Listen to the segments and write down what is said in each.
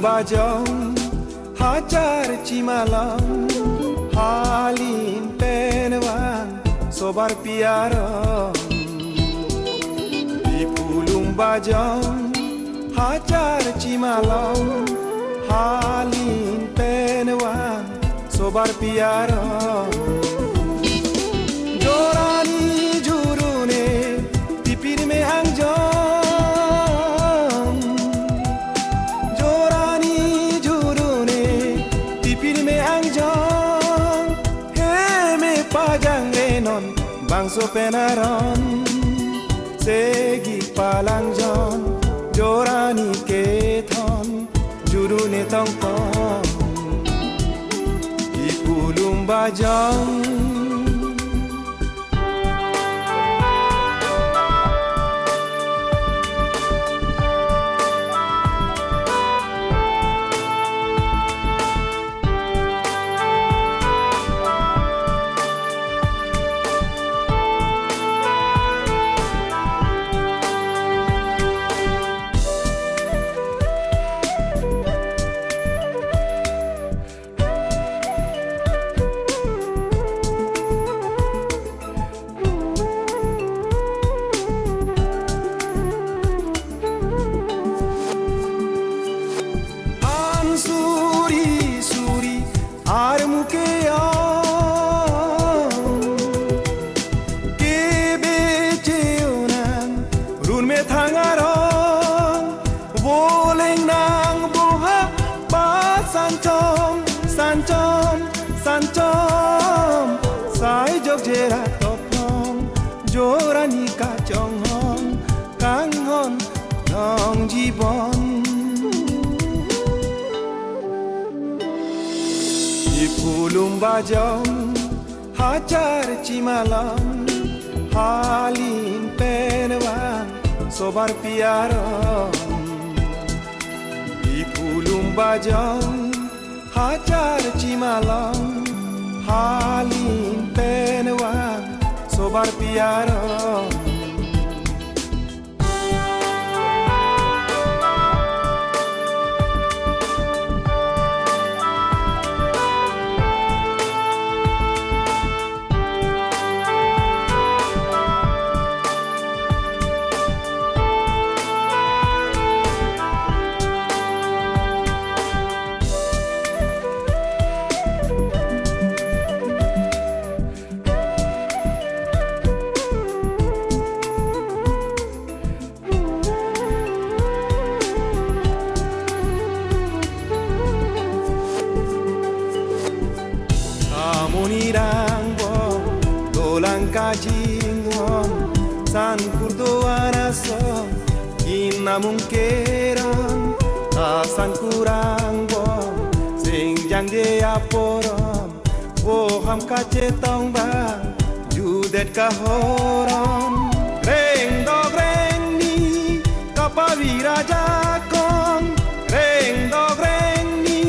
bajong hajar cimalang halin penewang sobar piara di pulung bajong hajar cimalang halin penewang sobar piara jorani jurune tipir me angjong bangso penaron segi palangjon jorani keton jurune tongtong di pulung bajong sai jog jera topong jorani kachong hon kang hon nong jibon di pulung bajong hajar cimalang halin penewang sobar piara di pulung bajong hajar cimalang halin penewang sobar piara Monirangbo dolang kajingon san kurdo anaso kinamung keran asan kurangbo sing jang de aporom boham kacetong bang judet kahorom reng dog reng ni kapavira jakong reng dog reng ni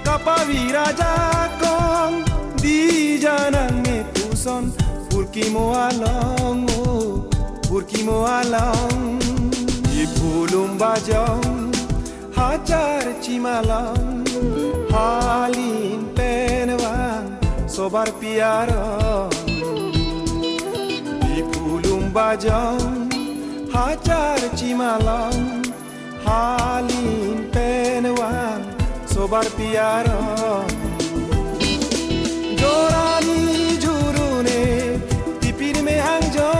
kapavira jakong di janang metuson purkimo along di pulung bajong hajar cimalang halin penewang sobar piara di pulung bajong hajar cimalang halin penewang sobar piara jorani jurune tipir me angjong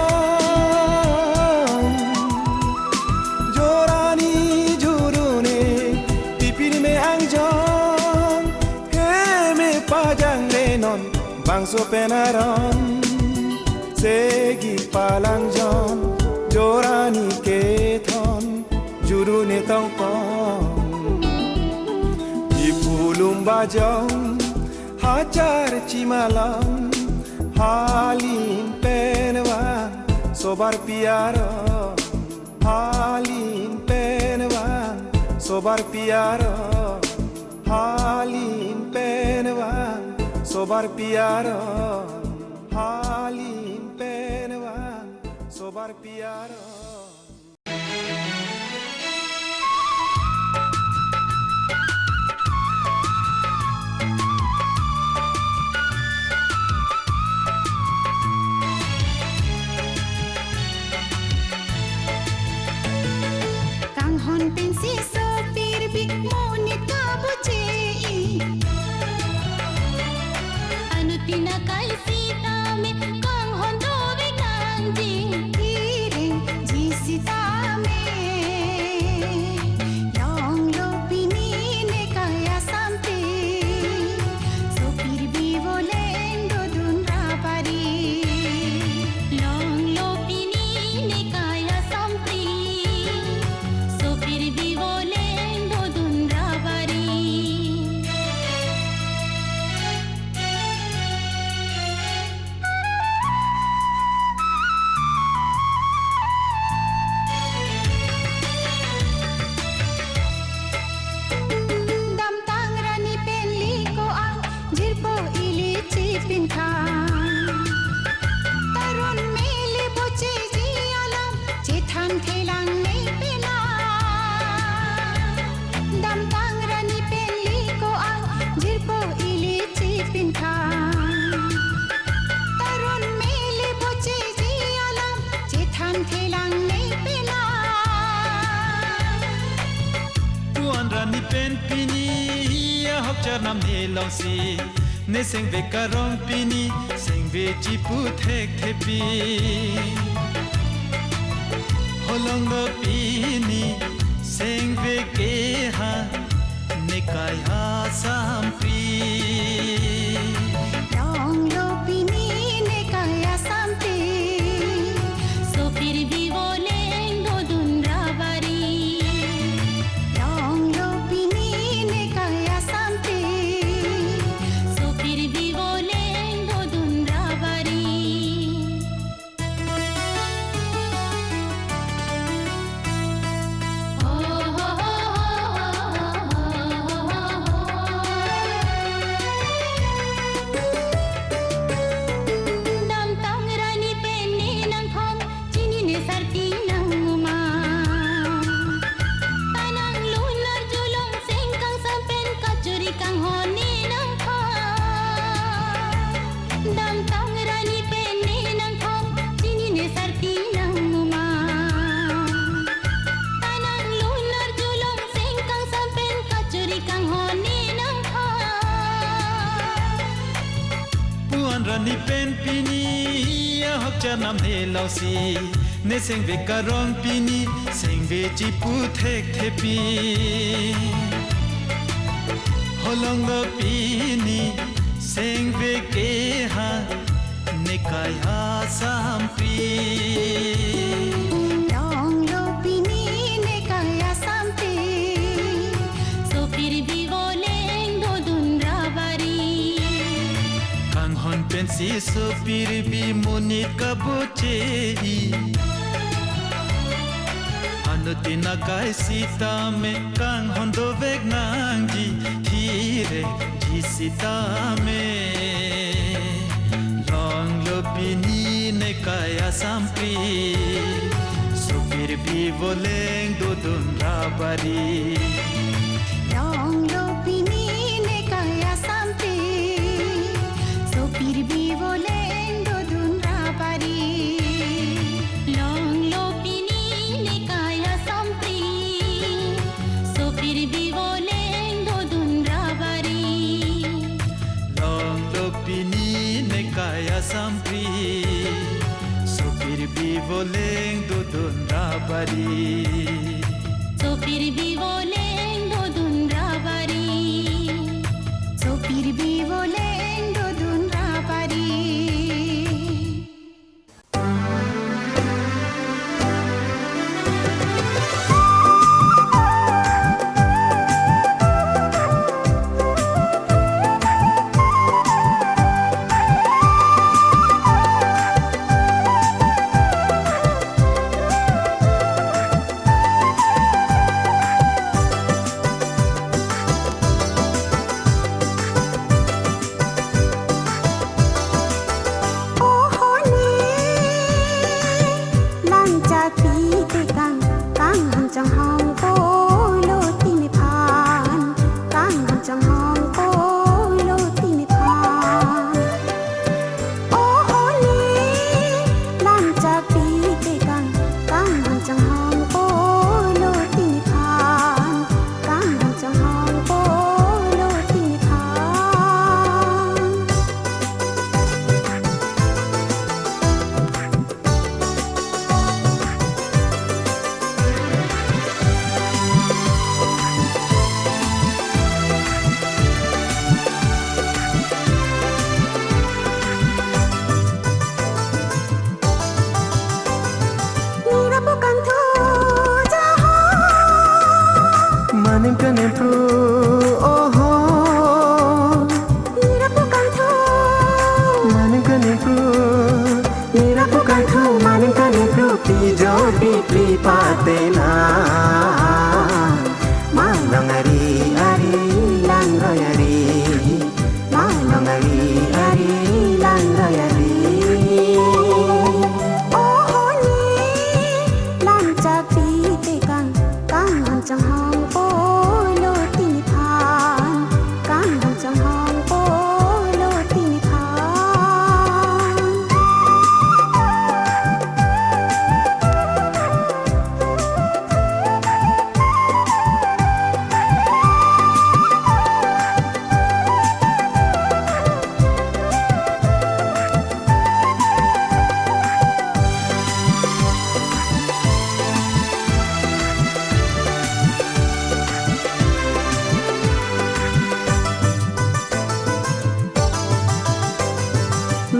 jorani jurune tipir me angjong me pajang lenon bangso penaron segi palangjon jorani keton jurune tongtong di pulung bajong hajar cimalang halin penewang sobar piara halin penewang sobar piara halin penewang sobar piara halin penewang sobar piara hok chernam nelausi ne sengve karong pini sengve chipu thek thepi holong lo pini sengve ke ha ne kaya sampi long lo pini ne kaya sampi so fir bhi boleng do dunra bari long lo pini ne kaya sampi so fir bhi boleng do dunra bari Rani pen pini hok chernam nelausi ne sengve karong pini sengve chipu thek thepi holong lo pini sengve ke ha ne kaya sampi long lo pini ne kaya sampi so fir bhi boleng do dunra bari hon pensi so pirbi monit kaboche anutina kai sita me kang hondo vek nangi thire ji sita me long lo pini ne kaya sampri so pirbi voleng do dun rabari long lo pini ne kaya sampi so fir bhi boleng do dunra bari long lo pini ne kaya sampi so fir bhi boleng do dunra bari long lo pini ne kaya sampri so pirbi voleng do dun rabari so fir bhi boleng do dunra bari so fir bhi boleng do dunra bari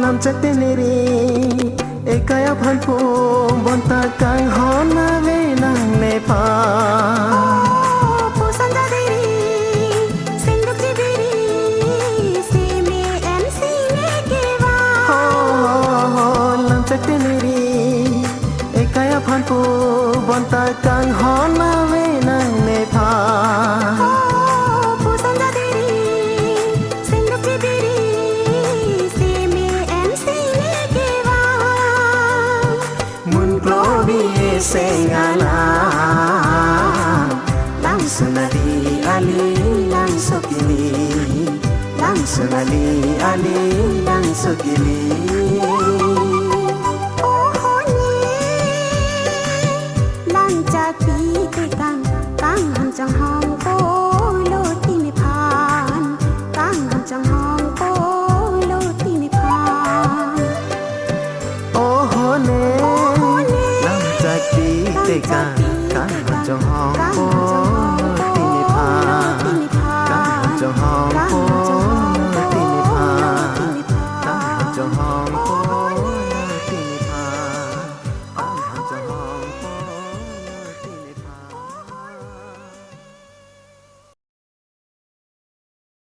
lam chak te ne re ekaya phan po bonta kang hona ve nang ne pa phan po bonta kang hona ve nang ne pha mun globi sengala lang sunali ali lang sokili lang sunali ali lang sokiliจังห้องโปโลดที่ไม่ผ่านตั้งหันจังห้องโปโลดที่ไม่ผ่านโอ้โหเน่ลำจากปีเตกันตั้งหันจังห้องโปที่ไม่ผ่านตั้งหันจังห้องโป